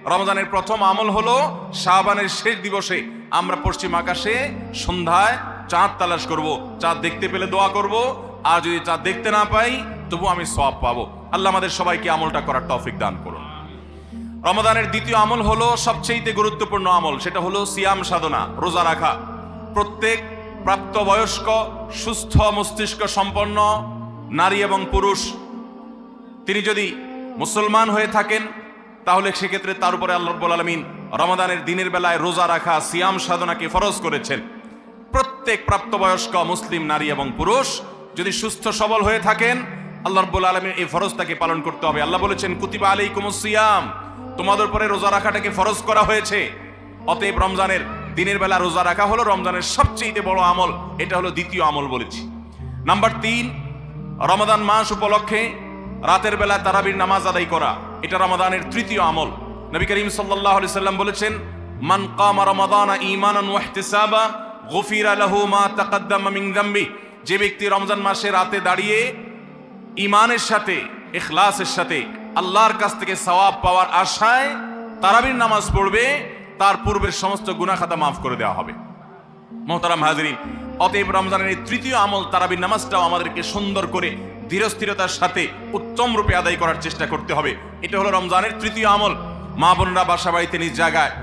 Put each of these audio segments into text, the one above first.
রমজানের প্রথম আমল হলো শাবানের শেষ দিবসে আমরা পশ্চিম আকাশে সন্ধ্যায় চাঁদ তালাশ করব, চাঁদ দেখতে পেলে দোয়া করব, আর যদি চাঁদ দেখতে না পাই তবু আমি সওয়াব পাবো। আল্লাহ আমাদের সবাইকে আমলটা করার তৌফিক দান করুন। রমাদানের দ্বিতীয় আমল হলো সবচেয়ে গুরুত্বপূর্ণ আমল, সেটা হলো সিয়াম সাধনা, রোজা রাখা। প্রত্যেক প্রাপ্তবয়স্ক সুস্থ মস্তিষ্ক সম্পন্ন নারী এবং পুরুষ তিনি যদি মুসলমান হয়ে থাকেন তাহলে সেক্ষেত্রে তার উপরে আল্লাহ রাব্বুল আলামিন রমাদানের দিনের বেলায় রোজা রাখা সিয়াম সাধনাকে ফরজ করেছেন। প্রত্যেক প্রাপ্তবয়স্ক মুসলিম নারী এবং পুরুষ যদি সুস্থ সবল হয়ে থাকেন আল্লাহ রাব্বুল আলামিন এই ফরজটাকে পালন করতে হবে। আল্লাহ বলেছেন কুতিবা আলাইকুমুস সিয়াম, তোমাদের উপরে রোজা রাখাটাকে ফরজ করা হয়েছে। অতএব রমজানের দিনের বেলা রোজা রাখা হলো রমজানের সবচেয়ে বড় আমল, এটা হলো দ্বিতীয় আমল বলেছি। নাম্বার 3, রমাদান মাস উপলক্ষে রাতের বেলা তারাবির নামাজ আদায় করা, এটা রমাদানের তৃতীয় আমল। নবী করিম সাল্লাল্লাহু আলাইহি সাল্লাম বলেছেন মান কামা রমাদানা ঈমানান ওয়া ইহতিসাবা গুফিরা লাহু মা তাকাদ্দামা মিন যামবি, যে ব্যক্তি রমজান মাসে রাতে দাঁড়িয়ে ঈমানের সাথে ইখলাসের সাথে আল্লাহর কাছ থেকে সওয়াব পাওয়ার আশায় তারাবির নামাজ পড়বে তার পূর্বের সমস্ত গুনাহ খাতা মাফ করে দেওয়া হবে। মোহতারাম হাজিরিন, অতএব রমজানের এই তৃতীয় আমল তারাবির নামাজটাও আমাদেরকে সুন্দর করে ধীরস্থিরতার সাথে উত্তম রূপে আদায় করার চেষ্টা করতে হবে। এটা হলো রমজানের তৃতীয় আমল। মা বোনরা বাসা বাড়িতে নিজ জায়গায়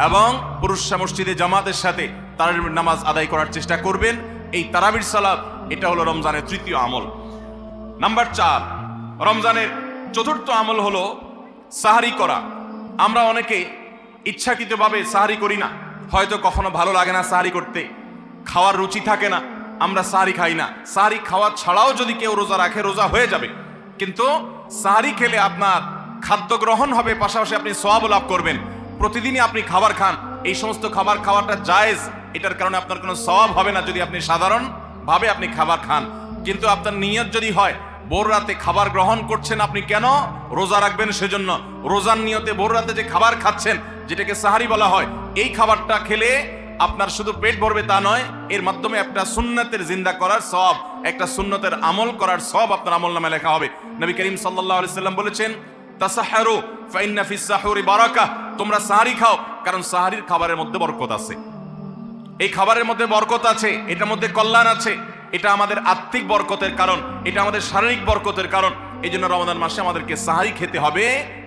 এবং পুরুষরা মসজিদে জামাতের সাথে তারাবির নামাজ আদায় করার চেষ্টা করবেন। এই তারাবির সালাত এটা হলো রমজানের তৃতীয় আমল। নাম্বার 4, রমজানের চতুর্থ আমল হলো সাহারি করা। আমরা অনেকে ইচ্ছাকৃতভাবে সাহারি করি না, হয়তো কখনো ভালো লাগে না সাহারি করতে, খাওয়ার রুচি থাকে না, আমরা সাহারি খাই না। সাহারি খাওয়া ছাড়াও যদি কেউ রোজা রাখে রোজা হয়ে যাবে, কিন্তু সাহারি খেলে আপনার খাদ্য গ্রহণ হবে, পাশাপাশি আপনি সওয়াব লাভ করবেন। প্রতিদিনই আপনি খাবার খান, এই সমস্ত খাবার খাওয়াটা জায়েজ, এটার কারণে আপনার কোনো সওয়াব হবে না যদি আপনি সাধারণভাবে আপনি খাবার খান। কিন্তু আপনার নিয়ত যদি হয় ভোর রাতে খাবার গ্রহণ করছেন, আপনি কেন রোজা রাখবেন সেজন্য, রোজার নিয়তে ভোর রাতে যে খাবার খাচ্ছেন যেটাকে সাহারি বলা হয়, এই খাবারটা খেলে আপনার শুধু পেট ভরবে তা নয়, এর মাধ্যমে একটা সুন্নতের জিন্দা করার সওয়াব, একটা সুন্নতের আমল করার সওয়াব আপনার আমলনামায় লেখা হবে। নবী করিম সাল্লাল্লাহু আলাইহি সাল্লাম বলেছেন তাসাহহারু ফাইন্না ফিস সাহুরি বারাকা, তোমরা সাহারি খাও কারণ সাহারির খাবারের মধ্যে বরকত আছে। এই খাবারের মধ্যে বরকত আছে, এটার মধ্যে কল্যাণ আছে, এটা আমাদের আত্মিক বরকতের কারণ, এটা আমাদের শারীরিক বরকতের কারণ। এই জন্য রমাদান মাসে আমাদেরকে সাহারি খেতে হবে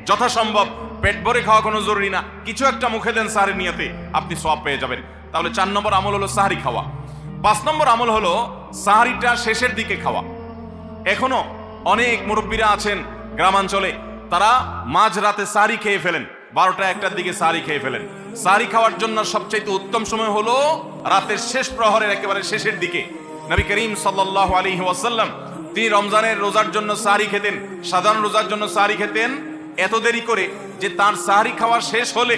যথাসম্ভব। পেট ভরে খাওয়া কোনো জরুরি না, কিছু একটা মুখে দেন সাহারির নিয়তে, আপনি সওয়াব পেয়ে যাবেন। তাহলে 4 নম্বর আমল হলো সাহারি খাওয়া। 5 নম্বর আমল হলো সাহারিটা শেষের দিকে খাওয়া। এখনো অনেক মুরব্বীরা আছেন গ্রামাঞ্চলে, তারা মাঝ রাতে সাহারি খেয়ে ফেলেন, 12টা 1টার দিকে সাহারি খেয়ে ফেলেন। সাহারি খাওয়ার জন্য সবচেয়ে উত্তম সময় হলো রাতের শেষ প্রহরের একেবারে শেষের দিকে। নবী করিম সাল্লাল্লাহু আলাইহি ওয়াসাল্লাম তিনি রমজানের রোজার জন্য সাহারি খেতেন, সাধারণ রোজার জন্য সাহারি খেতেন এত দেরি করে যে তার সাহারি খাওয়া শেষ হলে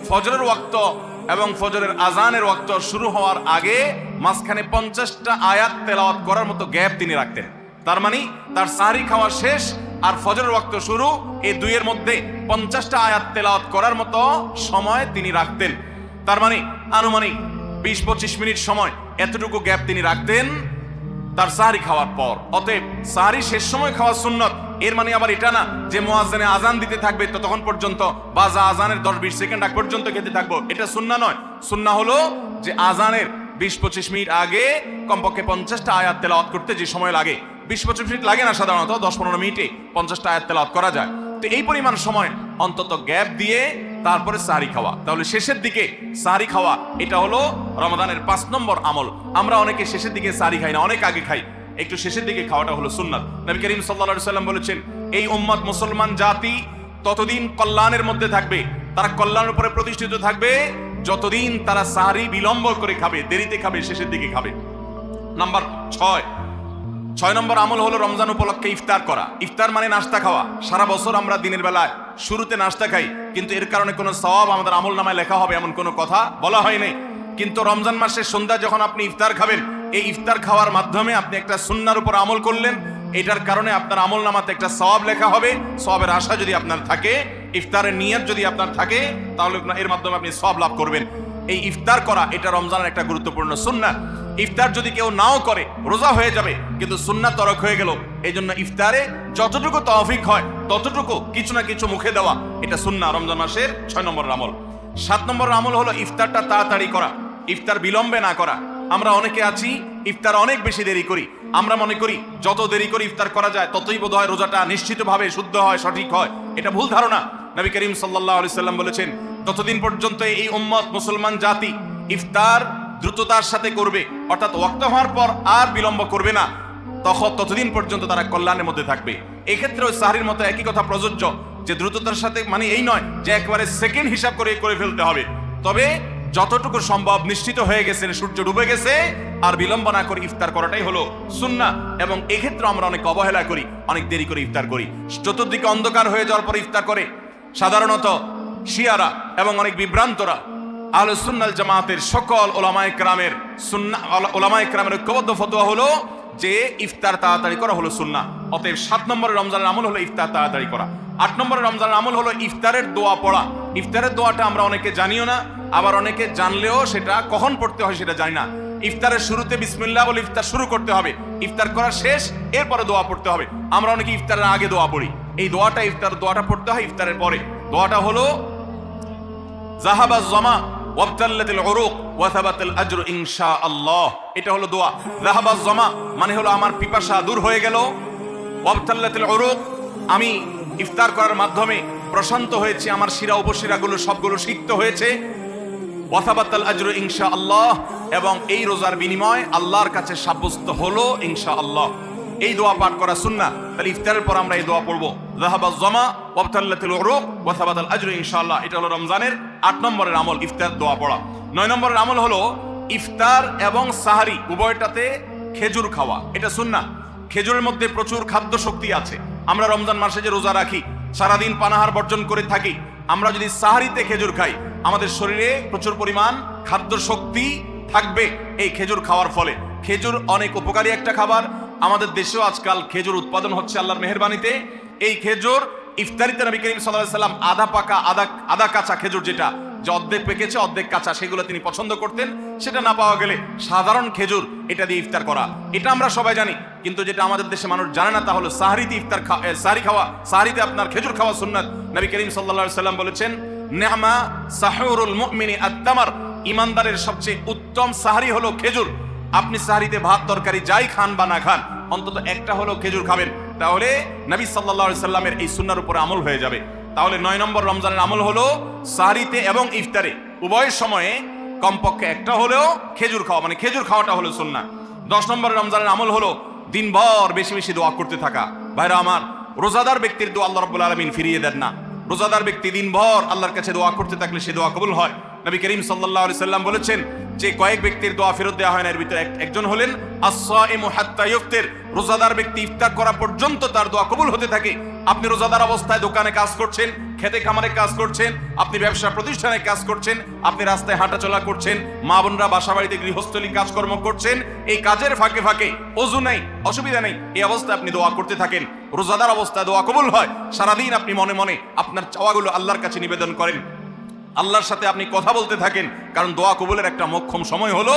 ফজরের ওয়াক্ত এবং ফজরের আজানের ওয়াক্ত শুরু হওয়ার আগে মাঝখানে 50টা আয়াত তেলাওয়াত করার মতো গ্যাপ তিনি রাখতেন। তার মানে তার সাহারি খাওয়া শেষ আর ফজরের ওয়াক্ত শুরু, এই দুইয়ের মধ্যে 50টা আয়াত তেলাওয়াত করার মতো সময় তিনি রাখতেন। তার মানে আনুমানিক 20-25 মিনিট সময়, এতটুকু গ্যাপ তিনি রাখতেন তার সাহারি খাওয়ার পর। অতএব সাহারি শেষ সময় খাওয়া সুন্নত। এর মানে আবার এটা না যে মুয়াজ্জিনে আজান দিতে থাকবে ততক্ষণ পর্যন্ত বা আজানের 10-20 সেকেন্ড আগ পর্যন্ত খেতে থাকবো, এটা সুন্নাহ নয়। সুন্নাহ হলো যে আজানের 20-25 মিনিট আগে কমপক্ষে 50টা আয়াত তেলাওয়াত করতে যে সময় লাগে, 20-25 মিনিট লাগে না, সাধারণত 10-15 মিনিটে 50টা আয়াত তেলাওয়াত করা যায়। তো এই পরিমাণ সময় অন্তত গ্যাপ দিয়ে তারপরে সাহারি খাওয়া, তাহলে শেষের দিকে সাহারি খাওয়া, এটা হলো রমাদানের 5 নম্বর আমল। আমরা অনেকে শেষের দিকে সাহারি খাই না, অনেক আগে খাই, একটু শেষের দিকে খাওয়াটা হলো সুন্নাত। নবী করিম সাল্লাল্লাহু আলাইহি সাল্লাম বলেছেন এই উম্মত মুসলমান জাতি ততদিন কল্যাণের মধ্যে থাকবে, তারা কল্যাণের উপরে প্রতিষ্ঠিত থাকবে যতদিন তারা সাহারি বিলম্ব করে খাবে, দেরিতে খাবে, শেষের দিকে খাবে। নাম্বার 6 নম্বর আমল হলো রমজান উপলক্ষে ইফতার করা। ইফতার মানে নাস্তা খাওয়া। সারা বছর আমরা দিনের বেলায় শুরুতে নাস্তা খাই, কিন্তু এর কারণে কোনো সওয়াব আমাদের আমল নামায় লেখা হবে এমন কোনো কথা বলা হয়নি। কিন্তু রমজান মাসের সন্ধ্যা যখন আপনি ইফতার খাবেন, এই ইফতার খাওয়ার মাধ্যমে আপনি একটা সুন্নাহর উপর আমল করলেন, এটার কারণে আপনার আমল নামাতে একটা সওয়াব লেখা হবে। সওয়াবের আশা যদি আপনার থাকে, ইফতারের নিয়ত যদি আপনার থাকে, তাহলে এর মাধ্যমে আপনি সওয়াব লাভ করবেন। এই ইফতার করা এটা রমজানের একটা গুরুত্বপূর্ণ সুন্নাহ। ইফতার যদি কেউ নাও করে রোজা হয়ে যাবে, কিন্তু সুন্নাত তরক হয়ে গেল। এই জন্য ইফতারে যতটুকু তৌফিক হয় ততটুকু কিছু না কিছু মুখে দেওয়া, এটা সুন্নাহ, রমজান মাসের 6 নম্বর আমল। 7 নম্বর আমল হলো ইফতারটা তাড়াতাড়ি করা, ইফতার বিলম্বে না করা। আমরা অনেকে আছি ইফতার অনেক বেশি দেরি করি। আমরা মনে করি যত দেরি করে ইফতার করা যায় ততই বোধ হয় রোজাটা নিশ্চিতভাবে শুদ্ধ হয়, সঠিক হয়। এটা ভুল ধারণা। নবী করিম সাল্লাল্লাহু আলাইহি সাল্লাম বলেছেন, যতদিন পর্যন্ত এই উম্মত মুসলমান জাতি ইফতার দ্রুততার সাথে করবে, অর্থাৎ ওয়াক্ত হওয়ার পর আর বিলম্ব করবে না, ততদিন পর্যন্ত তারা কল্যাণের মধ্যে থাকবে। এই ক্ষেত্রে ওই সাহরির মতো একই কথা প্রযোজ্য, যে দ্রুততার সাথে মানে এই নয় যে একবারে সেকেন্ড হিসাব করে ফেলতে হবে, তবে যতটুকু সম্ভব নিশ্চিত হয়ে গেছেন সূর্য ডুবে গেছে আর বিলম্ব না করে ইফতার করাটাই হলো সুন্নাহ। এবং এক্ষেত্রে আমরা অনেক অবহেলা করি, অনেক দেরি করে ইফতার করি। চতুর্দিকে অন্ধকার হয়ে যাওয়ার পর ইফতার করে সাধারণত শিয়ারা এবং অনেক বিভ্রান্তরা। আহলে সুন্নাত জামাতের সকল ওলামায়ে কেরামের ঐক্যবদ্ধ ফতোয়া হলো যে ইফতার তাড়াতাড়ি করা হলো সুন্নাহ। অতএব 7 নম্বরের রমজানের আমল হলো ইফতার তাড়াতাড়ি করা। 8 নম্বরের রমজানের আমল হলো ইফতারের দোয়া পড়া। ইফতারের দোয়াটা আমরা অনেকে জানিও না, আবার অনেকে জানলেও সেটা কখন পড়তে হয় সেটা জানি না। ইফতারের শুরুতে বিসমিল্লাহ বলে ইফতার শুরু করতে হবে, ইফতার করা শেষ এরপরে দোয়া পড়তে হবে। আমরা অনেকে ইফতারের আগে দোয়া পড়ি, এই দোয়াটা দোয়াটা পড়তে হয় ইফতারের পরে। দোয়াটা হলো যাহাবাজ জামা ওয়াবতাল্লাতিল উরুক ওয়া সাবাতাল আজরু ইনশাআল্লাহ। এটা হলো দোয়া। যাহাবাজ জামা মানে হলো আমার পিপাসা দূর হয়ে গেল, ওয়াবতাল্লাতিল উরুক আমি ইফতার করার মাধ্যমে প্রশান্ত হয়েছে, আমার শিরা উপশিরাগুলো সবগুলো সিক্ত হয়েছে, ওয়া সাবাতাল আজরু ইনশাআল্লাহ, এবং এই রোজার বিনিময় আল্লাহর কাছে সাব্যস্ত হলো ইনশাআল্লাহ। এই দোয়া পাঠ করা সুন্নাহ। তাহলে ইফতারের পর আমরা এই দোয়া পড়বো, যাহাবাজ জামা ওয়াবতাল্লাতিল উরুক ওয়া সাবাতাল আজরু ইনশাআল্লাহ। এটা হলো রমজানের 8 নম্বরের আমল, ইফতার দোয়া পড়া। 9 নম্বরের আমল হলো ইফতার এবং সাহারি উভয়টাতে খেজুর খাওয়া, এটা সুন্নাহ। খেজুরের মধ্যে প্রচুর খাদ্য শক্তি আছে। আমরা রমজান মাসে যে রোজা রাখি, সারাদিন পানাহার বর্জন করে থাকি, আমরা যদি সাহারিতে খেজুর খাই আমাদের শরীরে প্রচুর পরিমাণ খাদ্য শক্তি থাকবে এই খেজুর খাওয়ার ফলে। খেজুর অনেক উপকারী একটা খাবার। আমাদের দেশেও আজকাল খেজুর উৎপাদন হচ্ছে আল্লাহর মেহেরবানিতে। এই খেজুর ইফতারিতে নবী করিম সাল্লাল্লাহু আলাইহি সাল্লাম আধা পাকা আধা কাঁচা খেজুর, যেটা যে অর্ধেক পেকেছে অর্ধেক কাঁচা, সেগুলো তিনি পছন্দ করতেন। সেটা না পাওয়া গেলে সাধারণ খেজুর, এটা দিয়ে ইফতার করা, এটা আমরা সবাই জানি। কিন্তু যেটা আমাদের দেশে মানুষ জানে না তা হলো সাহরিতে সাহরি খাওয়া, সাহরিতে আপনার খেজুর খাওয়া সুন্নাত। নবী করিম সাল্লাল্লাহু আলাইহি সাল্লাম বলেছেন, নি'মা সাহুরুল মুমিনি আত-তামার, ইমানদারের সবচেয়ে উত্তম সাহরি হলো খেজুর। আপনি সাহরিতে ভাত তরকারি যাই খান বা না খান, অন্তত একটা হলো খেজুর খাবেন, তাহলে নবী সাল্লাল্লাহু আলাইহি সাল্লামের এই সুন্নাহর উপরে আমল হয়ে যাবে। তাহলে 9 নম্বর রমজানের আমল হলো সাহরিতে এবং ইফতারে উভয় সময়ে কমপক্ষে একটা হলেও খেজুর খাওয়া, মানে খেজুর খাওয়াটা হলো সুন্নাহ। 10 নম্বর রমজানের আমল হলো দিনভর বেশি বেশি দোয়া করতে থাকা। ভাইরা আমার, রোজাদার ব্যক্তির দোয়া আল্লাহ রাব্বুল আলামিন ফিরিয়ে দেন না। রোজাদার ব্যক্তি দিনভর আল্লাহর কাছে দোয়া করতে থাকলে সে দোয়া কবুল হয়। নবী করিম সাল্লাল্লাহু আলাইহি সাল্লাম বলেছেন যে কয়েক ব্যক্তির দোয়া ফেরত দেওয়া হয় না, এর ভিতরে একজন হলেন আস-সাইমু হাত্তা ইফতির, রোজাদার ব্যক্তি ইফতার করা পর্যন্ত তার দোয়া কবুল হতে থাকে। আপনি রোজাদার অবস্থায় দোকানে কাজ করছেন, খেতে খামারে কাজ করছেন, আপনি ব্যবসা প্রতিষ্ঠানে কাজ করছেন, আপনি রাস্তায় হাঁটাচলা করছেন, মা বোনরা বাসা বাড়িতে গৃহস্থলী কাজকর্ম করছেন, এই কাজের ফাঁকে ফাঁকে ওযু নাই, অসুবিধা নেই, এই অবস্থায় আপনি দোয়া করতে থাকেন। রোজাদার অবস্থায় দোয়া কবুল হয়। সারাদিন আপনি মনে মনে আপনার চাওয়াগুলো আল্লাহর কাছে নিবেদন করেন, আল্লাহর সাথে আপনি কথা বলতে থাকেন, কারণ দোয়া কবুলের একটা মোক্ষম সময় হলো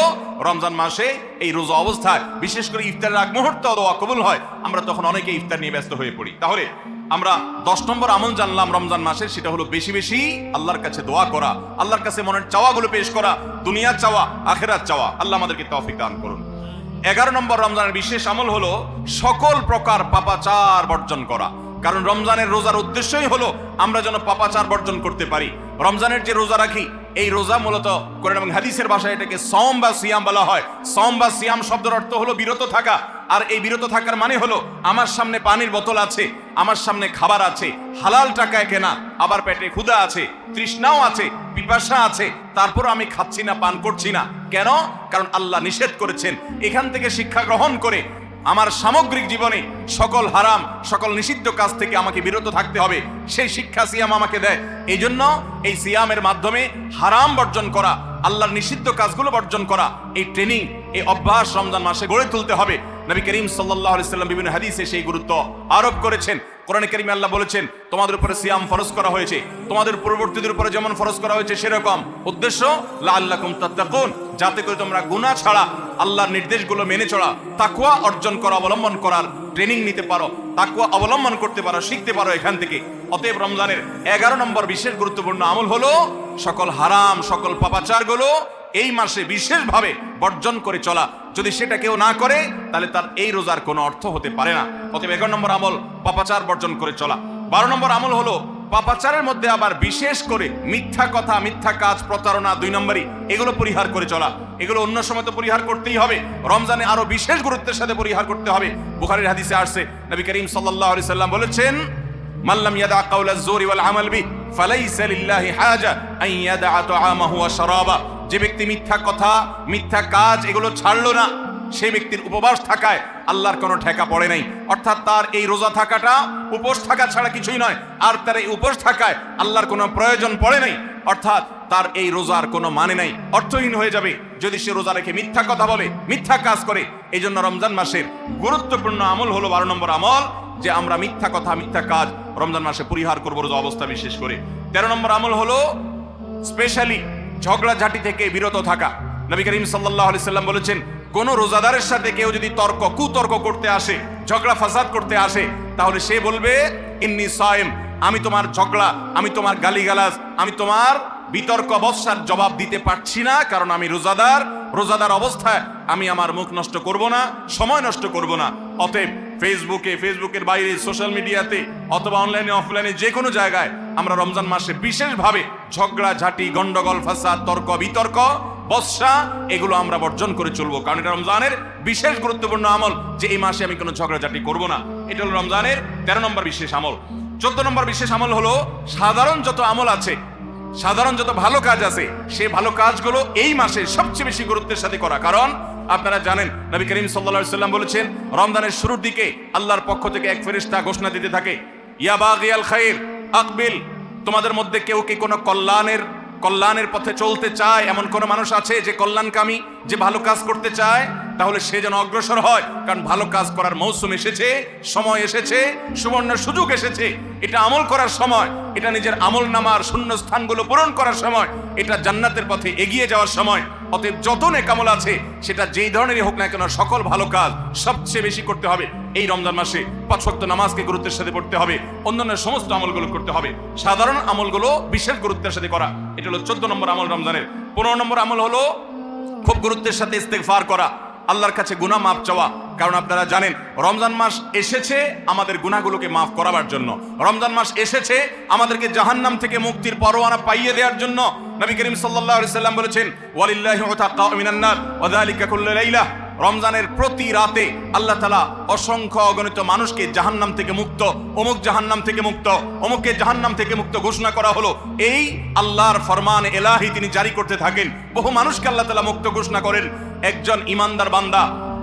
রমজান মাসে এই রোজা অবস্থায়। বিশেষ করে ইফতারের আগ মুহূর্তে দোয়া কবুল হয়, আমরা তখন অনেকে ইফতার নিয়ে ব্যস্ত হয়ে পড়ি। তাহলে আমরা 10 নম্বর আমল জানলাম রমজান মাসের, সেটা হলো বেশি বেশি আল্লাহর কাছে দোয়া করা, আল্লাহর কাছে মনের চাওয়াগুলো পেশ করা, দুনিয়ার চাওয়া আখিরাত চাওয়া। আল্লাহ আমাদেরকে তৌফিক দান করুন। 11 নম্বর রমজানের বিশেষ আমল হলো সকল প্রকার পাপাচার বর্জন করা। কারণ রমজানের রোজার উদ্দেশ্যই হলো আমরা যেন পাপাচার বর্জন করতে পারি। রমজানের যে রোজা রাখি, এই রোজা মূলত কোরআন এবং হাদিসের ভাষায় এটাকে সওম বা সিয়াম বলা হয়। সওম বা সিয়াম শব্দের অর্থ হলো বিরত থাকা। আর এই বিরত থাকার মানে হলো আমার সামনে পানির বোতল আছে, আমার সামনে খাবার আছে, হালাল টাকায় কেনা, আবার পেটে ক্ষুধা আছে, তৃষ্ণাও আছে, পিপাসা আছে, তারপর আমি খাচ্ছি না, পান করছি না। কেন? কারণ আল্লাহ নিষেধ করেছেন। এখান থেকে শিক্ষা গ্রহণ করে আমার সামগ্রিক জীবনে সকল হারাম, সকল নিষিদ্ধ কাজ থেকে আমাকে বিরত থাকতে হবে, সেই শিক্ষা সিয়াম আমাকে দেয়। এই জন্য এই সিয়ামের মাধ্যমে হারাম বর্জন করা, আল্লাহর নিষিদ্ধ কাজগুলো বর্জন করা, এই ট্রেনিং, এই অভ্যাস রমজান মাসে গড়ে তুলতে হবে। নবী করিম সাল্লাল্লাহু আলাইহি সাল্লাম বিভিন্ন হাদিসে সেই গুরুত্ব আরোপ করেছেন। কোরআনে কারিমে আল্লাহ বলেছেন, তোমাদের উপরে সিয়াম ফরজ করা হয়েছে, তোমাদের পূর্ববর্তীদের উপরে যেমন ফরজ করা হয়েছে সেরকম। উদ্দেশ্য লাআল্লাকুম তাত্তাকুন, যাতে করে তোমরা গুনাহ ছাড়া আল্লাহর নির্দেশগুলো মেনে চলা, তাকওয়া অর্জন করা, অবলম্বন করার ট্রেনিং নিতে পারো, তাকওয়া অবলম্বন করতে পারো, শিখতে পারো এখান থেকে। অতএব রমজানের 11 নম্বর বিশেষ গুরুত্বপূর্ণ আমল হলো সকল হারাম, সকল পাপাচারগুলো এই মাসে বিশেষভাবে বর্জন করে চলা। যদি সেটা কেউ না করে তাহলে তার এই রোজার কোনো অর্থ হতে পারে না। অতএব 11 নম্বর আমল পাপাচার বর্জন করে চলা। 12 নম্বর আমল হলো পাপাচারের মধ্যে আবার বিশেষ করে মিথ্যা কথা, মিথ্যা কাজ, প্রতারণা 2 নম্বরই, এগুলো পরিহার করে চলা। এগুলো অন্য সময় তো পরিহার করতেই হবে, রমজানে আরো বিশেষ গুরুত্বের সাথে পরিহার করতে হবে। বুখারীর হাদিসে আসছে, নবী করিম সাল্লাল্লাহু আলাইহি সাল্লাম বলেছেন, মান লাম ইয়াদা কাওলা যুরি ওয়াল আমাল বি ফালাইসা লিল্লাহি হাজা আন ইয়াদা তাআমাহু ওয়া শারাবা। যে ব্যক্তি মিথ্যা কথা, মিথ্যা কাজ এগুলো ছাড়লো না, সেই ব্যক্তির উপবাস থাকায় আল্লাহর কোনো ঠেকা পড়ে নাই। অর্থাৎ তার এই রোজা থাকাটা উপোস থাকা ছাড়া কিছুই নয়, আর তার এই উপোস থাকায় আল্লাহর কোনো প্রয়োজন পড়ে নাই। অর্থাৎ তার এই রোজার কোনো মানে নাই, অর্থহীন হয়ে যাবে যদি সে রোজা রেখে মিথ্যা কথা বলে, মিথ্যা কাজ করে। এই জন্য রমজান মাসের গুরুত্বপূর্ণ আমল হলো 12 নম্বর আমল, যে আমরা মিথ্যা কথা, মিথ্যা কাজ রমজান মাসে পরিহার করবো রোজা অবস্থা বিশেষ করে। 13 নম্বর আমল হলো স্পেশালি ঝগড়াঝাটি থেকে বিরত থাকা। নবী করিম সাল্লাল্লাহু আলাইহি সাল্লাম বলেছেন, কোন রোজাদারের সাথে কেউ যদি কুতর্ক করতে আসে, ঝগড়া ফাসাদ করতে আসে, তাহলে সে বলবে ইন্নী সায়েম, আমি তোমার ঝগড়া, আমি তোমার গালিগালাজ, আমি তোমার বিতর্ক বৎসার জবাব দিতে পারছি না, কারণ আমি রোজাদার অবস্থায় আমি আমার মুখ নষ্ট করব না, সময় নষ্ট করব না। অতএব ফেসবুকের বাইরে, সোশ্যাল মিডিয়াতে অথবা অনলাইনে অফলাইনে যে কোনো জায়গায় আমরা রমজান মাসে বিশেষভাবে ঝগড়া ঝাঁটি, গন্ডগোল, ফাসাদ, তর্ক বিতর্ক, বৎসা এগুলো আমরা বর্জন করে চলবো, কারণ এটা রমজানের বিশেষ গুরুত্বপূর্ণ আমল, যে এই মাসে আমি কোনো ঝগড়াঝাটি করব না। এটা হলো রমজানের 13 নম্বর বিশেষ আমল। 14 নম্বর বিশেষ আমল হলো সাধারণ যত আমল আছে, সাধারণ যত ভালো কাজ আছে, সেই ভালো কাজগুলো এই মাসে সবচেয়ে বেশি গুরুত্বের সাথে করা। কারণ আপনারা জানেন, নবী করিম সাল্লাল্লাহু আলাইহি সাল্লাম বলেছেন, রমজানের শুরুর দিকে আল্লাহর পক্ষ থেকে এক ফেরেশতা ঘোষণা দিতে থাকে, ইয়া বাগিয়াল খাইর আকবিল, তোমাদের মধ্যে কেউ কি কোনো কল্যাণের পথে চলতে চায়, এমন কোন মানুষ আছে যে কল্যাণকামী, যে ভালো কাজ করতে চায়, তাহলে সে যেন অগ্রসর হয়, কারণ ভালো কাজ করার মৌসুম এসেছে, সময় এসেছে, সুবর্ণ সুযোগ এসেছে। এটা আমল করার সময়, এটা নিজের আমল নামার শূন্য স্থানগুলো পূরণ করার সময়, এটা জান্নাতের পথে এগিয়ে যাওয়ার সময়। অতএব যত নেক আমল আছে, সেটা যেই ধরনেরই হোক না কেন, সকল ভালো কাজ সবচেয়ে বেশি করতে হবে এই রমজান মাসে। 5 ওয়াক্ত নামাজকে গুরুত্বের সাথে পড়তে হবে, অন্যান্য সমস্ত আমলগুলো করতে হবে, সাধারণ আমলগুলো বিশেষ গুরুত্বের সাথে করা। এটা হলো 14 নম্বর আমল রমজানের। 15 নম্বর আমল হলো খুব গুরুত্বের সাথে ইস্তেগফার করা, আল্লাহর কাছে গুনাহ মাফ চাওয়া। কারণ আপনারা জানেন, রমজান মাস এসেছে আমাদের গুনাহগুলোকে মাফ করাবার জন্য, রমজান মাস এসেছে আমাদেরকে জাহান্নাম থেকে মুক্তির পরোয়ানা পাইয়ে দেওয়ার জন্য। নবী করিম সাল্লাল্লাহু আলাইহি সাল্লাম বলেছেন, ওয়ালিল্লাহি উতাকাউ মিনান নার ওয়া যালিকা কুল্লু লাইলা, রমজানের প্রতি রাতে আল্লাহ তাআলা অসংখ্য অগণিত মানুষকে জাহান্নাম থেকে মুক্ত, অমুক জাহান্নাম থেকে মুক্ত, অমুককে জাহান্নাম থেকে মুক্ত ঘোষণা করা হলো। এই আল্লাহর ফরমান এলাহি তিনি জারি করতে থাকেন, বহু মানুষকে আল্লাহ তাআলা মুক্ত ঘোষণা করেন। একজন ইমানদার বান্দা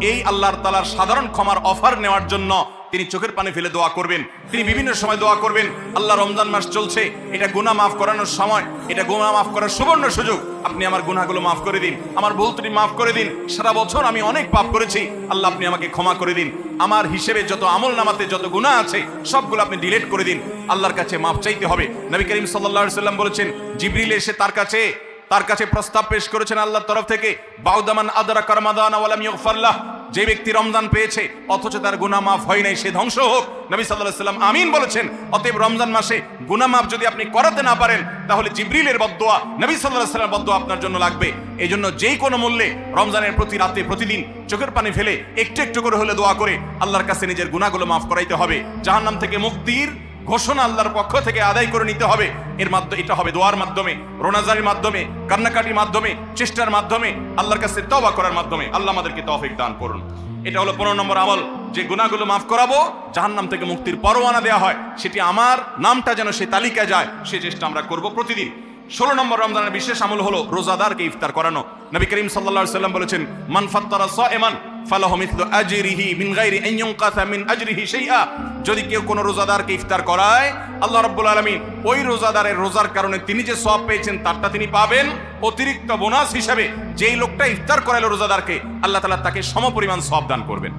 এই আল্লাহর তাআলার সাধারণ ক্ষমার অফার নেওয়ার জন্য তিনি চোখের পানি ফেলে দোয়া করবেন, তিনি বিভিন্ন সময় দোয়া করবেন, আল্লাহ রমজান মাস চলছে, এটা গুনাহ মাফ করানোর সময়, এটা গুনাহ মাফ করার সুবর্ণ সুযোগ, আপনি আমার গুনাহগুলো মাফ করে দিন, আমার ভুল ত্রুটি মাফ করে দিন, সারা বছর আমি অনেক পাপ করেছি, আল্লাহ আপনি আমাকে ক্ষমা করে দিন, আমার হিসেবে যত আমল নামাতে যত গুনাহ আছে সবগুলো আপনি ডিলিট করে দিন। আল্লাহর কাছে মাফ চাইতে হবে। নবী করিম সাল্লাল্লাহু আলাইহি সাল্লাম বলেছেন, জিবরিল এসে তার কাছে প্রস্তাব পেশ করেছেন আল্লাহর তরফ থেকে, বাউদামান আদরাকা রমাদান ওয়া লাম ইগফার লাহ, যে ব্যক্তি রমজান পেয়েছে অথচ তার গুনাহ মাফ হয় নাই, সে ধ্বংস হোক। নবী সাল্লাল্লাহু আলাইহি সাল্লাম আমিন বলেছেন। অতএব রমজান মাসে গুনাহ মাফ যদি আপনি করাতে না পারেন, তাহলে জিবরিলের বদদোয়া, নবী সাল্লাল্লাহু আলাইহি সাল্লামের বদদোয়া আপনার জন্য লাগবে। এই জন্য যেই কোনো মূল্যে রমজানের প্রতি রাতে প্রতিদিন চোখের পানি ফেলে একটু একটু করে হলে দোয়া করে আল্লাহর কাছে নিজের গুনাহগুলো মাফ করাইতে হবে। জাহান্নাম থেকে মুক্তির ঘোষণা আল্লাহর পক্ষ থেকে আদায় করে নিতে হবে। এর মাধ্যমে এটা হবে দোয়ার মাধ্যমে, রোনাজারির মাধ্যমে, কান্নাকাটির মাধ্যমে, চেষ্টার মাধ্যমে, আল্লাহর কাছে তওবা করার মাধ্যমে। আল্লাহ আমাদেরকে তৌফিক দান করুন। এটা হলো 15 নম্বর আমল, যে গুনাহগুলো মাফ করাবো, জাহান্নাম থেকে মুক্তির পরোয়ানা দেওয়া হয়, সেটি আমার নামটা যেন সেই তালিকায় যায়, সেই চেষ্টা আমরা করব প্রতিদিন। 16 নম্বর রমজানের বিশেষ আমল হলো রোজাদারকে ইফতার করানো। নবী করিম সাল্লাল্লাহু আলাইহি সাল্লাম বলেছেন, মান ফাত্তারা সাইমান ফালাহু মিথলু আজরিহি মিন গায়রি আন ইউনকাসা মিন আজরিহি শাইআ, যদি কেউ কোনো রোজাদারকে ইফতার করায়, আল্লাহ রাব্বুল আলামিন ওই রোজাদারের রোজার কারণে তিনি যে সওয়াব পেয়েছেন তারটা তিনি পাবেন, অতিরিক্ত বোনাস হিসাবে যেই লোকটা ইফতার করালো রোজাদারকে, আল্লাহ তাআলা তাকে সমপরিমাণ সওয়াব দান করবেন।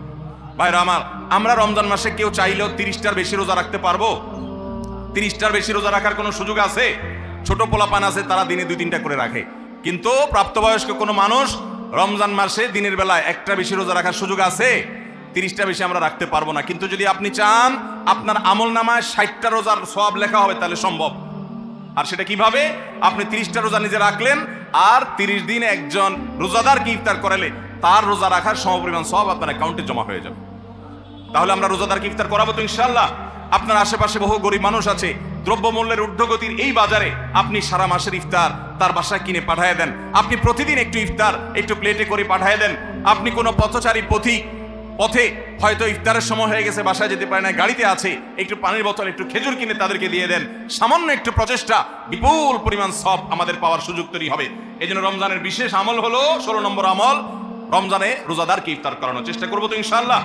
ভাইরা আমার, আমরা রমজান মাসে কেউ চাইলেও 30টার বেশি রোজা রাখতে পারবো? 30টার বেশি রোজা রাখার কোনো সুযোগ আছে? ছোট পোলাপান আছে, তারা দিনে 2-3টা করে রাখে, কিন্তু প্রাপ্তবয়স্ক কোনো মানুষ রমজান মাসে দিনের বেলায় একটা বেশি রোজা রাখার সুযোগ আছে, 30টা বেশি আমরা রাখতে পারবো না। কিন্তু যদি আপনি চান আপনার আমল নামায় 60টা রোজার সওয়াব লেখা হবে, তাহলে সম্ভব। আর সেটা কিভাবে? আপনি 30টা রোজা নিজে রাখলেন, আর 30 দিন একজন রোজাদারকে ইফতার করালে তার রোজা রাখার সমপরিমাণ সওয়াব আপনার অ্যাকাউন্টে জমা হয়ে যাবে। তাহলে আমরা রোজাদারকে ইফতার করাবো তো ইনশাআল্লাহ। আপনার আশেপাশে বহু গরিব মানুষ আছে, দ্রব্যমূল্যের ঊর্ধ্বগতির এই বাজারে আপনি সারা মাসের ইফতার তার বাসায় কিনে পাঠিয়ে দেন। আপনি প্রতিদিন একটু ইফতার একটু প্লেটে করে পাঠিয়ে দেন। আপনি কোনো পথচারী পথিক পথে হয়তো ইফতারের সময় হয়ে গেছে, বাসায় যেতে পারে না, গাড়িতে আছে, একটু পানির বোতল একটু খেজুর কিনে তাদেরকে দিয়ে দেন। সামান্য একটু প্রচেষ্টা বিপুল পরিমাণ সওয়াব আমাদের পাওয়ার সুযোগ তৈরি হবে। এই জন্য রমজানের বিশেষ আমল হলো 16 নম্বর আমল, রমজানে রোজাদারকে ইফতার করানোর চেষ্টা করবো তো ইনশাআল্লাহ।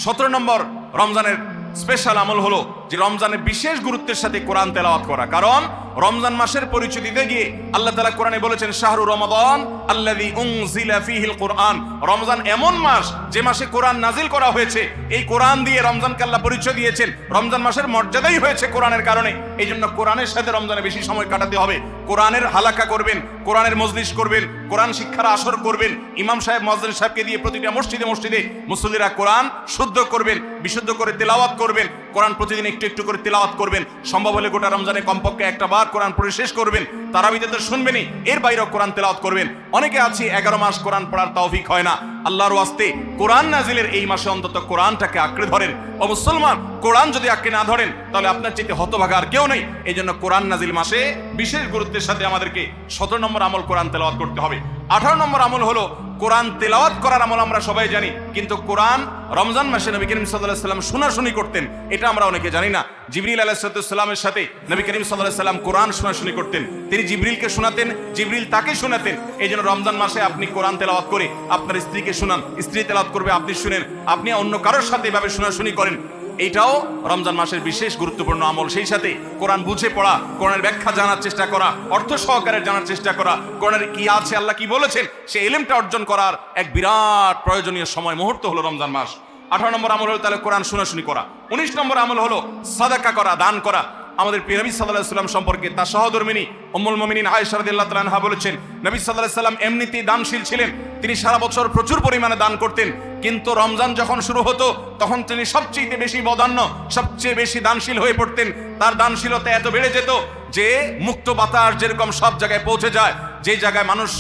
17 নম্বর রমজানের স্পেশাল আমল হলো যে রমজানের বিশেষ গুরুত্বের সাথে কোরআন তেলাওয়াত করা। কারণ রমজান মাসের পরিচয় দিতে গিয়ে আল্লাহ তাআলা কোরআনে বলেছেন শাহরু রমাদান আল্লাযী উনজিলা ফীহিল কোরআন। রমজান এমন মাস যে মাসে কোরআন নাজিল করা হয়েছে। এই কোরআন দিয়ে রমজানকে আল্লাহ পরিচয় দিয়েছেন। রমজান মাসের মর্যাদাই হয়েছে কোরআনের কারণে। এই জন্য কোরআনের সাথে রমজানে বেশি সময় কাটাতে হবে। কোরআনের হালাকা করবেন, কোরআনের মজলিস করবেন, কোরআন শিক্ষার আসর করবেন। ইমাম সাহেব মুয়াজ্জিন সাহেবকে দিয়ে প্রতিটা মসজিদে মসজিদে মুসল্লিরা কোরআন শুদ্ধ করবেন, বিশুদ্ধ করে তেলাওয়াত করবেন। কোরআন প্রতিদিন একটু একটু করে তেলাওয়াত করবেন। সম্ভব হলে গোটা রমজানে কমপক্ষে একটা বার কোরআন পড়ে শেষ করবেন। তারাবিতে তো শুনবেনই, এর বাইরেও কোরআন তেলাওয়াত করবেন। অনেকে আছে 11 মাস কোরআন পড়ার তৌফিক হয় না। আল্লাহর ওয়াস্তে কোরআন নাজিলের এই মাসে অন্তত কোরআনটাকে আঁকড়ে ধরেন। ও মুসলমান, কোরআন যদি আঁকড়ে না ধরেন তাহলে আপনার চেয়ে হতভাগা আর কেউ নেই। এই জন্য কোরআন নাজিল মাসে বিশেষ গুরুত্বের সাথে আমাদেরকে 17 নম্বর আমল কোরআন তেলাওয়াত করতে হবে। 18 নম্বর আমল হলো কোরআন তেলাওয়াত করার আমল আমরা সবাই জানি, কিন্তু কোরআন রমজান মাসে নবী করিম সাল্লাল্লাহু আলাইহি ওয়াসাল্লাম শোনাশুনি করতেন, এটা আমরা অনেকে জানি না। জিবরিল আলাইহিস সালামের সাথে নবী করিম সাল্লাল্লাহু আলাইহি ওয়াসাল্লাম কোরআন শোনাশুনি করতেন। তিনি জিবরিলকে শোনাতেন, জিবরিল তাকে শোনাতেন। এই জন্য রমজান মাসে আপনি কোরআন তেলাওয়াত করে আপনার স্ত্রীকে শোনান, স্ত্রী তেলাওয়াত করবে, আপনি শুনেন, আপনি অন্য কারোর সাথে এভাবে শোনাশুনি করেন। এইটাও রমজান মাসের বিশেষ গুরুত্বপূর্ণ আমল। সেই সাথে কোরআন বুঝে পড়া, কোরআনের ব্যাখ্যা জানার চেষ্টা করা, অর্থ সহকারে জানার চেষ্টা করা, কোরআনের কি আছে, আল্লাহ কি বলেছেন, সেই ইলমটা অর্জন করার এক বিরাট প্রয়োজনীয় সময় মুহূর্ত হলো রমজান মাস। 18 নম্বর আমল হলো তাহলে কোরআন শোনাশুনি করা। 19 নম্বর আমল হলো সাদাকা করা, দান করা। আমাদের প্রিয় নবী সাল্লাল্লাহু আলাইহি ওয়াসাল্লাম সম্পর্কে তার সহধর্মিনী উম্মুল মুমিনিন আয়েশা রাদিয়াল্লাহু তাআলা আনহা বলেছেন, নবী সাল্লাল্লাহু আলাইহি ওয়াসাল্লাম এমনিতেই দানশীল ছিলেন। তিনি সারা বছর প্রচুর পরিমাণে দান করতেন, কিন্তু রমজান যখন শুরু হতো তখন তিনি সবচেয়ে বেশি বদান্য, সবচেয়ে বেশি দানশীল হয়ে পড়তেন। তার দানশীলতা এত বেড়ে যেত যে মুক্ত বাতাস যেরকম সব জায়গায় পৌঁছে যায়, যে জায়গায় মানুষ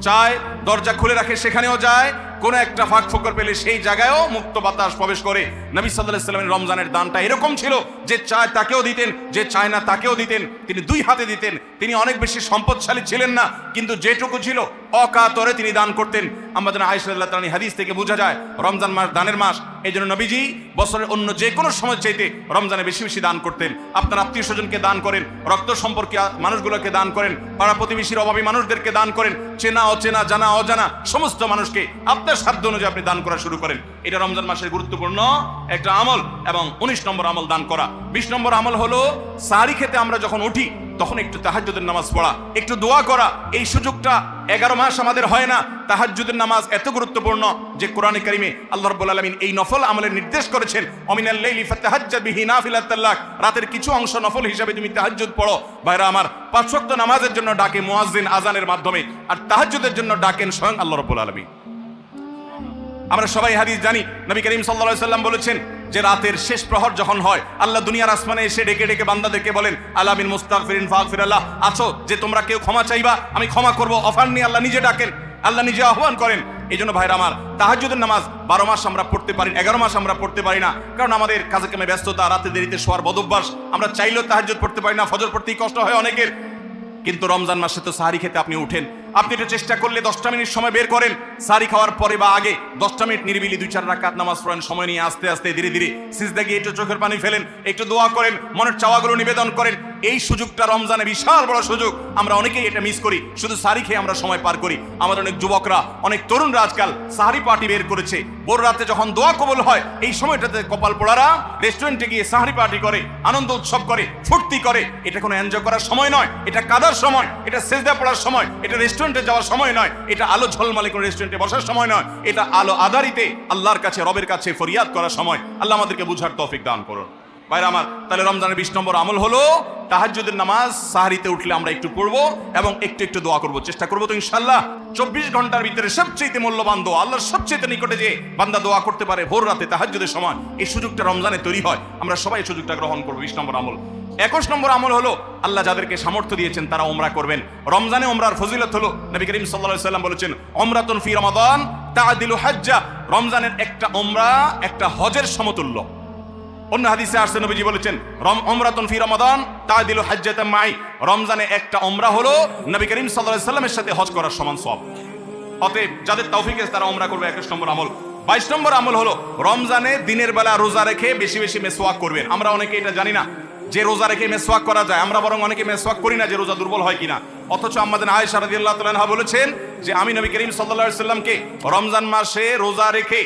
চায় দরজা খুলে রাখে সেখানেও যায়, কোন একটা ফাঁক ফোকর পেলে সেই জায়গায়ও মুক্ত বাতাস প্রবেশ করে। নবী সাল্লাল্লাহু আলাইহি ওয়াসাল্লামের রমজানের দানটা এরকম ছিল যে চায় তাকেও দিতেন, যে চায় না তাকেও দিতেন। তিনি দুই হাতে দিতেন। তিনি অনেক বেশি সম্পদশালী ছিলেন না, কিন্তু যেটুকু ছিল অকাতরে তিনি দান করতেন। আমাদের আয়েশা রাদিয়াল্লাহু তাআলা হাদিস থেকে বোঝা যায় রমজান মাস দানের মাস। এই জন্য নবীজি বছরের অন্য যে কোনো সময় চাইতে রমজানে বেশি বেশি দান করতেন। আপনার আত্মীয় স্বজনকে দান করেন, রক্ত সম্পর্কে মানুষগুলোকে দান করেন, পাড়া প্রতিবেশীর অভাবী মানুষদেরকে দান করেন, চেনা অচেনা জানা অজানা সমস্ত মানুষকে আপনার সাধ্য অনুযায়ী আপনি দান করা শুরু করেন। এটা রমজান মাসের গুরুত্বপূর্ণ একটা আমল। এবং 19 নম্বর আমল দান করা। 20 নম্বর আমল হলো সাহরি খেতে আমরা যখন উঠি তখন একটু তাহাজ্জুদের নামাজ পড়া, একটু দোয়া করা। এই সুযোগটা 11 মাস আমাদের হয় না। তাহাজ্জুদের নামাজ এত গুরুত্বপূর্ণ যে কোরআনে কারিমে আল্লাহ রাব্বুল আলামিন এই নফল আমলের নির্দেশ করেছেন, অমিনাল লাইলি ফাতাহাজ্জাদ বিহি নাফিলাতাল লাক। রাতের কিছু অংশ নফল হিসাবে তুমি তাহাজ্জুদ পড়ো। ভাইরা আমার, 5 ওয়াক্ত নামাজের জন্য ডাকে মুয়াজ্জিন আজানের মাধ্যমে, আর তাহাজ্জুদের জন্য ডাকেন স্বয়ং আল্লাহ রাব্বুল আলামিন। আমরা সবাই হাদিস জানি, নবী করিম সাল্লাল্লাহু আলাইহি ওয়াসাল্লাম বলেছেন যে রাতের শেষ প্রহর যখন হয় আল্লাহ দুনিয়ার আসমানে এসে ডেকে ডেকে বান্দাদেরকে বলেন, আলা মিন মুস্তাগফিরিন ফাগফিরাল্লাহ, আছো যে তোমরা কেউ ক্ষমা চাইবা আমি ক্ষমা করব। অফার নিয়ে আল্লাহ নিজে ডাকেন, আল্লাহ নিজে আহ্বান করেন। এই জন্য ভাইরা আমার, তাহাজ্জুদের নামাজ 12 মাস আমরা পড়তে পারি, 11 মাস আমরা পড়তে পারি না, কারণ আমাদের কাজে কামে ব্যস্ততা, রাতে দেরিতে শোয়ার বদভ্যাস। আমরা চাইলেও তাহাজ্জুদ পড়তে পারি না, ফজর পড়তেই কষ্ট হয় অনেকের। কিন্তু রমজান মাসে তো সাহরি খেতে আপনি উঠেন, আপনি এটা চেষ্টা করলে 10টা মিনিট সময় বের করেন, সাহরি খাওয়ার পরে বা আগে 10টা মিনিট নিরিবিলি 2-4 রাকাত নামাজ পড়েন। সময় নিয়ে আস্তে আস্তে ধীরে ধীরে সিজদা গিয়ে একটু চোখের পানি ফেলেন, একটু দোয়া করেন, মনের চাওয়াগুলো নিবেদন করেন। এই সুযোগটা রমজানে বিশাল বড় সুযোগ। আমরা অনেকেই এটা মিস করি, শুধু সাহরি খেয়ে আমরা সময় পার করি। আমাদের অনেক যুবকরা, অনেক তরুণরা আজকাল সাহরি পার্টি বের করেছে। ভোর রাতে যখন দোয়া কবুল হয় এই সময়টাতে কপাল পোড়ারা রেস্টুরেন্টে গিয়ে সাহরি পার্টি করে, আনন্দ উৎসব করে, ফুর্তি করে। এটা কোনো এনজয় করার সময় নয়, এটা কাদার সময়, এটা সিজদা পড়ার সময়, এটা রেস্টুরেন্টে যাওয়ার সময় নয়, এটা আলো ঝলমলে কোনো রেস্টুরেন্টে বসার সময় নয়, এটা আলো আধারিতে আল্লাহর কাছে, রবের কাছে ফরিয়াদ করার সময়। আল্লাহ আমাদেরকে বুঝার তৌফিক দান করুন। ভাইরা আমার, তাহলে রমজানের 20 নম্বর আমল হলো তাহাজ্জুদের নামাজ সাহরিতে উঠলে আমরা একটু পড়বো এবং একটু একটু দোয়া করবো, চেষ্টা করবো তো ইনশাআল্লাহ। 24 ঘন্টার ভিতরে সবচেয়ে মূল্যবান দোয়া, আল্লাহর সবচেয়ে নিকটে যে বান্দা দোয়া করতে পারে ভোর রাতে তাহাজ্জুদের সময়, এই সুযোগটা রমজানে তৈরি হয়। আমরা সবাই এই সুযোগটা গ্রহণ করবো। 20 নম্বর আমল। 21 নম্বর আমল হলো আল্লাহ যাদেরকে সামর্থ্য দিয়েছেন তারা উমরা করবেন। রমজানে উমরার ফজিলত হলো নবী করিম সাল্লাল্লাহু আলাইহি ওয়াসাল্লাম বলেছেন, উমরাতুন ফি রমাদান তাআদিলু হাজ্জা। রমজানের একটা উমরা একটা হজের সমতুল্য। অন্য হাদিসে আসছে নবীজি বলেছেন, উমরাতুন ফি রমাদান তাআদিলু হাজ্জাতাম মাই। রমজানে একটা উমরা হলো নবী করিম সাল্লাল্লাহু আলাইহি ওয়াসাল্লামের সাথে হজ করার সমান সওয়াব। অতএব যাদের তৌফিক আছে তারা উমরা করবে। 21 নম্বর আমল। 22 নম্বর আমল হলো রমজানে দিনের বেলা রোজা রেখে বেশি বেশি মেসওয়াক করবেন। আমরা অনেকে এটা জানি না যে রোজা রেখে মেসওয়াক করা যায়, আমরা বরং অনেকে মেসওয়াক করি না যে রোজা দুর্বল হয় কিনা। অথচ আম্মাজান আয়েশা রাদিয়াল্লাহু তাআলা আনহা বলেছেন যে আমি নবী করিম সাল্লাল্লাহু আলাইহি ওয়াসাল্লামকে রমজান মাসে রোজা রেখে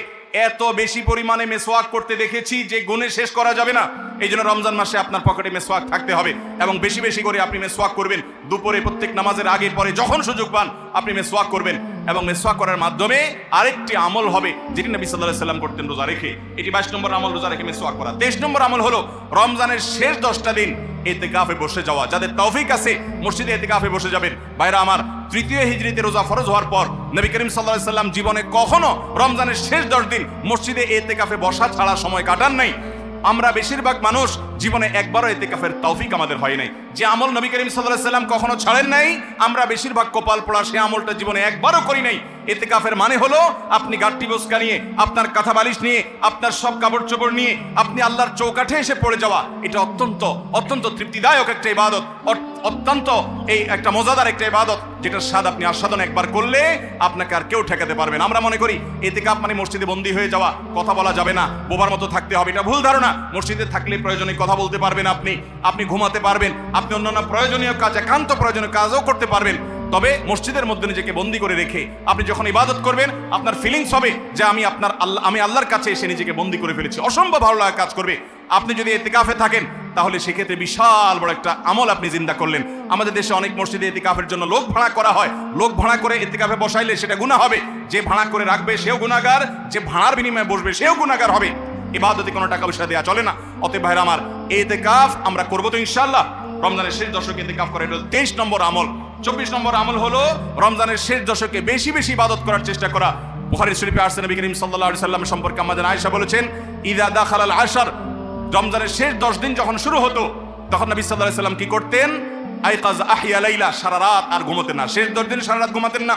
এত বেশি পরিমাণে মেসওয়াক করতে দেখেছি যে গুণে শেষ করা যাবে না। এই জন্য রমজান মাসে আপনার পকেটে মেসওয়াক থাকতে হবে এবং বেশি বেশি করে আপনি মেসওয়াক করবেন। দুপুরে প্রত্যেক নামাজের আগে পরে যখন সুযোগ পান আপনি মেসওয়াক করবেন এবং মেসওয়াক করার মাধ্যমে আরেকটি আমল হবে যেটি নবী সাল্লাল্লাহু আলাইহি ওয়াসাল্লাম করতেন রোজা রেখে। এটি 22 নম্বর আমল, রোজা রেখে মেসওয়াক করা। 23 নম্বর আমল হলো রমজানের শেষ 10টা দিন ইতিকাফে বসে যাওয়া। যাদের তৌফিক আছে মসজিদে ইতিকাফে বসে যাবেন। ভাইরা আমার, 3য় হিজরিতে রোজা ফরজ হওয়ার পর নবী করিম সাল্লাল্লাহু আলাইহি ওয়াসাল্লাম জীবনে কখনো রমজানের শেষ 10 দিন মসজিদে ইতিকাফে বসা ছাড়া সময় কাটান নাই। আমরা বেশিরভাগ মানুষ জীবনে একবারও ইতিকাফের তৌফিক আমাদের হয় নাই। যে আমল নবী করিম সাল্লাল্লাহু আলাইহি ওয়াসাল্লাম কখনো ছাড়েন নাই, আমরা বেশিরভাগ কপাল পোড়া সেই আমলটা জীবনে একবারও করি নাই। ইতিকাফের মানে হলো আপনি গাট্টি বোসকা নিয়ে, আপনার কাঁথা বালিশ নিয়ে, আপনার সব কাপড় চোপড় নিয়ে আপনি আল্লাহর চৌকাঠে এসে পড়ে যাওয়া। এটা অত্যন্ত অত্যন্ত তৃপ্তিদায়ক একটা ইবাদত, অত্যন্ত এই একটা মজাদার একটা ইবাদত, যেটার স্বাদ আপনি আস্বাদন একবার করলে আপনাকে আর কেউ ঠেকাতে পারবে না। আমরা মনে করি ইতিকাফ মানে মসজিদে বন্দী হয়ে যাওয়া, কথা বলা যাবে না, বোবার মতো থাকতে হবে। এটা ভুল ধারণা। মসজিদে থাকলে প্রয়োজনে কথা বলতে পারবেন, আপনি ঘুমাতে পারবেন, আপনি অন্যান্য প্রয়োজনীয় কাজ, একান্ত প্রয়োজনীয় কাজও করতে পারবেন। তবে মসজিদের মধ্যে নিজেকে বন্দী করে রেখে আপনি যখন ইবাদত করবেন আপনার ফিলিংস হবে যে আমি আল্লাহর কাছে এসে নিজেকে বন্দী করে ফেলেছি। অসম্ভব ভালো লাগা কাজ করবে। আপনি যদি ইতিকাফে থাকেন তাহলে সেক্ষেত্রে বিশাল বড় একটা আমল আপনি জিন্দা করলেন। আমাদের দেশে অনেক মসজিদে ইতিকাফের জন্য লোক ভাড়া করা হয়। লোক ভাড়া করে ইতিকাফে বসাইলে সেটা গুনাহ হবে। যে ভাড়া করে রাখবে সেও গুনাহগার, যে ভাড়ার বিনিময়ে বসবে সেও গুনাহগার হবে। ইবাদতে কোনো টাকা পয়সা দেওয়া চলে না। অতএব ভাইরা আমার, ইতিকাফ আমরা করবো তো ইনশাআল্লাহ। রমজানের শেষ দশকে ইতিকাফ করা এটা 23 নম্বর আমল। 24 নম্বর আমল হলো রমজানের শেষ দশকে বেশি বেশি ইবাদত করার চেষ্টা করা। বুখারী শরীফে আসছে নবী করিম সাল্লাল্লাহু আলাইহি ওয়াসাল্লাম সম্পর্কে আম্মাজান আয়েশা বলেছেন, ইযা দাখালাল আশর, রমজানের শেষ 10 দিন যখন শুরু হতো তখন নবী সাল্লাল্লাহু আলাইহি ওয়াসাল্লাম কি করতেন? আইকাজ আহইয়া লাইলা, সারা রাত আর ঘুমাতেন না। শেষ 10 দিন সারা রাত ঘুমাতেন না।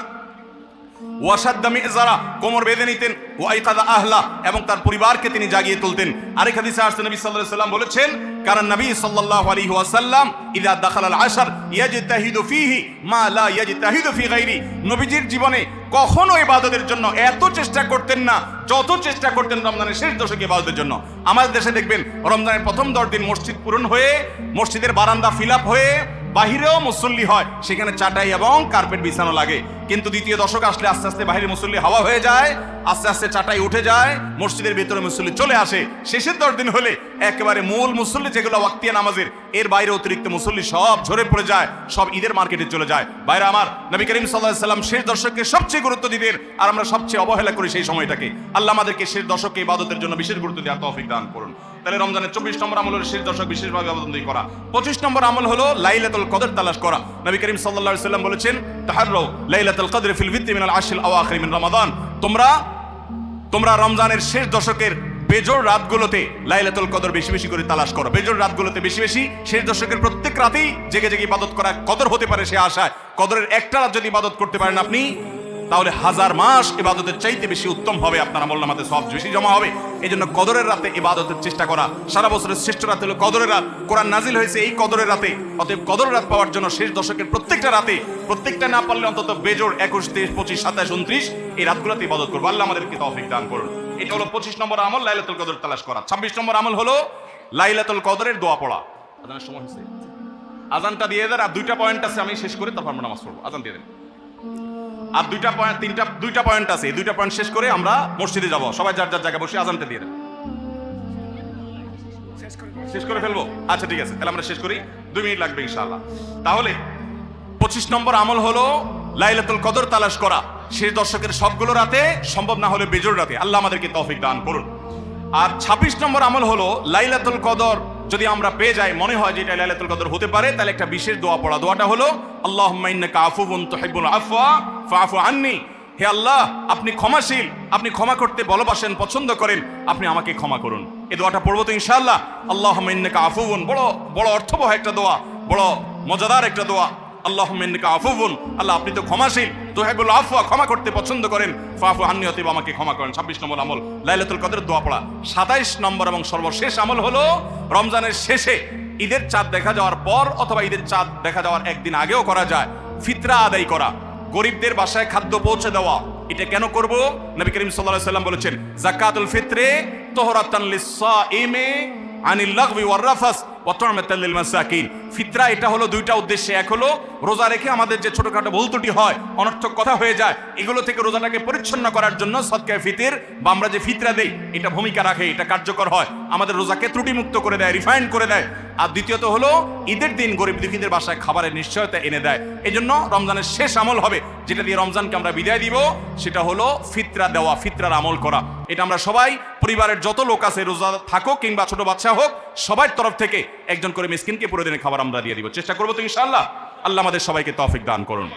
ওয়াসাদ্দা মিযজারা, কোমর বেঁধে নিতেন। ওয়াইকাযা আহলা, এবং তার পরিবারকে তিনি জাগিয়ে তুলতেন। আরেক হাদিসে আসছে নবী সাল্লাল্লাহু আলাইহি ওয়াসাল্লাম বলেছেন, কারণ নবী সাল্লাল্লাহু আলাইহি ওয়াসাল্লাম ইযা দাখালাল আশর ইয়াজতাহিদু ফীহি মা লা ইয়াজতাহিদু ফী গায়রি। নবীজির জীবনে কখনো ইবাদতের জন্য এত চেষ্টা করতেন না যত চেষ্টা করতেন রমজানের শেষ দশকে ইবাদতের জন্য। আমাদের দেশে দেখবেন রমজানের প্রথম 10 দিন মসজিদ পূরণ হয়ে, মসজিদের বারান্দা ফিল আপ হয়ে, বাহিরেও মুসল্লি হয়, সেখানে চাটাই এবং কার্পেট বিছানো লাগে। কিন্তু দ্বিতীয় দশক আসলে আস্তে আস্তে বাহিরে মুসল্লি হাওয়া হয়ে যায়, আস্তে আস্তে চাটাই উঠে যায়, মসজিদের ভিতরে মুসল্লি চলে আসে। শেষের 10 দিন হলে একেবারে মূল মুসল্লি যেগুলো ওয়াক্তিয়া নামাজের, এর বাইরে অতিরিক্ত মুসল্লি সব ঝরে পড়ে যায়, সব ঈদের মার্কেটে চলে যায়। বাইরে আমার, নবী করিম সাল্লাল্লাহু আলাইহি ওয়াসাল্লাম শেষ দশককে সবচেয়ে গুরুত্ব দিতেন আর আমরা সবচেয়ে অবহেলা করি সেই সময়টাকে। আল্লাহ আমাদেরকে শেষ দশকে ইবাদতের জন্য বিশেষ গুরুত্ব দেওয়ার তৌফিক দান করুন। তাহলে রমজানের 24 নম্বর আমল হলো শেষ দশক বিশেষভাবে ইবাদত করা। 25 নম্বর আমল হলো লাইলাতুল কদর তালাশ করা। নবী করিম সাল্লাল্লাহু আলাইহি ওয়াসাল্লাম বলেছেন, তাহাররু লাইলাতুল কদর ফিল ভিত্তি মিনাল আশরিল আওয়াখির মিন রমাদান। তোমরা রমজানের শেষ দশকের বেজোড় রাতগুলোতে লাইলাতুল কদর বেশি বেশি করে তালাশ করো। বেজোড় রাতগুলোতে বেশি বেশি, শেষ দশকের প্রত্যেক রাতেই জেগে জেগে ইবাদত করা কদর হতে পারে সে আশায়। কদরের একটা রাত যদি ইবাদত করতে পারেন আপনি, তাহলে 1000 মাস ইবাদতের চাইতে বেশি উত্তম হবে, আপনার আমলনামাতে সওয়াব বেশি জমা হবে। এই জন্য কদরের রাতে ইবাদতের চেষ্টা করা। সারা বছরের শ্রেষ্ঠ রাত হলো কদরের রাত। কোরআন নাজিল হয়েছে এই কদরের রাতে। অতএব কদরের রাত পাওয়ার জন্য শেষ দশকের প্রত্যেকটা রাতে, প্রত্যেকটা না পারলে অন্তত বেজোড় 21, 23, 25, 27, 29 এই রাতগুলোতে ইবাদত করবো। আল্লাহ আমাদেরকে তৌফিক দান করুন। এটা হলো 25 নম্বর আমল, লাইলাতুল কদর তালাশ করা। 26 নম্বর আমল হলো লাইলাতুল কদরের দোয়া পড়া। আজানের সময় হয়েছে, আজানটা দিয়ে দেন। আর 2টা পয়েন্ট আছে, আমি শেষ করে তারপর আমরা নামাজ পড়বো। আজান দিয়ে দেন। আর 2টা পয়েন্ট আছে, এই 2টা পয়েন্ট শেষ করে আমরা মসজিদে যাব। সবাই যার যার জায়গায় বসে আজানটা দিয়ে দেন। শেষ করে ফেলবো? আচ্ছা ঠিক আছে, তাহলে আমরা শেষ করি। 2 মিনিট লাগবে ইনশাআল্লাহ। তাহলে 25 নম্বর আমল হলো লাইলাতুল কদর তালাশ করা। শেষ দশকের সবগুলো রাতে, সম্ভব না হলে বেজোড় রাতে। আল্লাহ আমাদেরকে তৌফিক দান করুন। আর 26 নম্বর আমল হলো লাইলাতুল কদর যদি আমরা পেয়ে যাই, মনে হয় যে এটা লাইলাতুল কদর হতে পারে, তাহলে একটা বিশেষ দোয়া পড়া। দোয়াটা হলো আল্লাহুম্মা ইন্নাকা আফুউন তুহিব্বুল আফওয়া ফাআফু আন্নি। হে আল্লাহ, আপনি ক্ষমাশীল, আপনি ক্ষমা করতে ভালোবাসেন, পছন্দ করেন, আপনি আমাকে ক্ষমা করুন। এই দোয়াটা পড়বো তো ইনশাআল্লাহ। আল্লাহুম্মা ইন্নাকা আফুউন, বড় বড় অর্থবহ একটা দোয়া, বড় মজাদার একটা দোয়া। আল্লাহুম্মা ইন্নাকা আফুউন, আল্লাহ আপনি তো ক্ষমাশীল, তুহিব্বুল আফওয়া, ক্ষমা করতে পছন্দ করেন, ফাআফু আন্নি, অতএব আমাকে ক্ষমা করেন। 26 নম্বর আমল লাইলাতুল কদরের দোয়া পড়া। 27 নম্বর এবং সর্বশেষ আমল হলো রমজানের শেষে, ঈদের চাঁদ দেখা যাওয়ার পর অথবা ঈদের চাঁদ দেখা যাওয়ার একদিন আগেও করা যায়, ফিতরা আদায় করা, গরিবদের বাসায় খাদ্য পৌঁছে দেওয়া। এটা কেন করব? নবী করিম সাল্লাল্লাহু আলাইহি সাল্লাম বলেছেন, যাকাতুল ফিত্রে তুহরাতান লিস-সাইমি আনিল লাগবি ওয়ার রাফাস ওয়া তু'মাতাল লিল মাসাকিন। ফিতরা এটা হলো দুইটা উদ্দেশ্যে। এক হলো রোজা রেখে আমাদের যে ছোটখাটো ভুল ত্রুটি হয়, অনর্থক কথা হয়ে যায়, এগুলো থেকে রোজাটাকে পরিচ্ছন্ন করার জন্য সদকায়ে ফিতর বা আমরা যে ফিতরা দেই এটা ভূমিকা রাখে, এটা কার্যকর হয়, আমাদের রোজাকে ত্রুটিমুক্ত করে দেয়, রিফাইন্ড করে দেয়। আর দ্বিতীয়ত হলো ঈদের দিন গরিব দুঃখীদের বাসায় খাবারের নিশ্চয়তা এনে দেয়। এই জন্য রমজানের শেষ আমল হবে, যেটা দিয়ে রমজানকে আমরা বিদায় দিব, সেটা হলো ফিতরা দেওয়া, ফিতরার আমল করা। এটা আমরা সবাই, পরিবারের যত লোক আছে, রোজা থাকুক কিংবা ছোট বাচ্চা হোক, সবার তরফ থেকে একজন করে মিসকিনকে পুরো দিনের খাবার আমরা দিয়ে দিব। চেষ্টা করবো তো ইনশাআল্লাহ। আল্লাহ আমাদের সবাইকে তৌফিক দান করুন।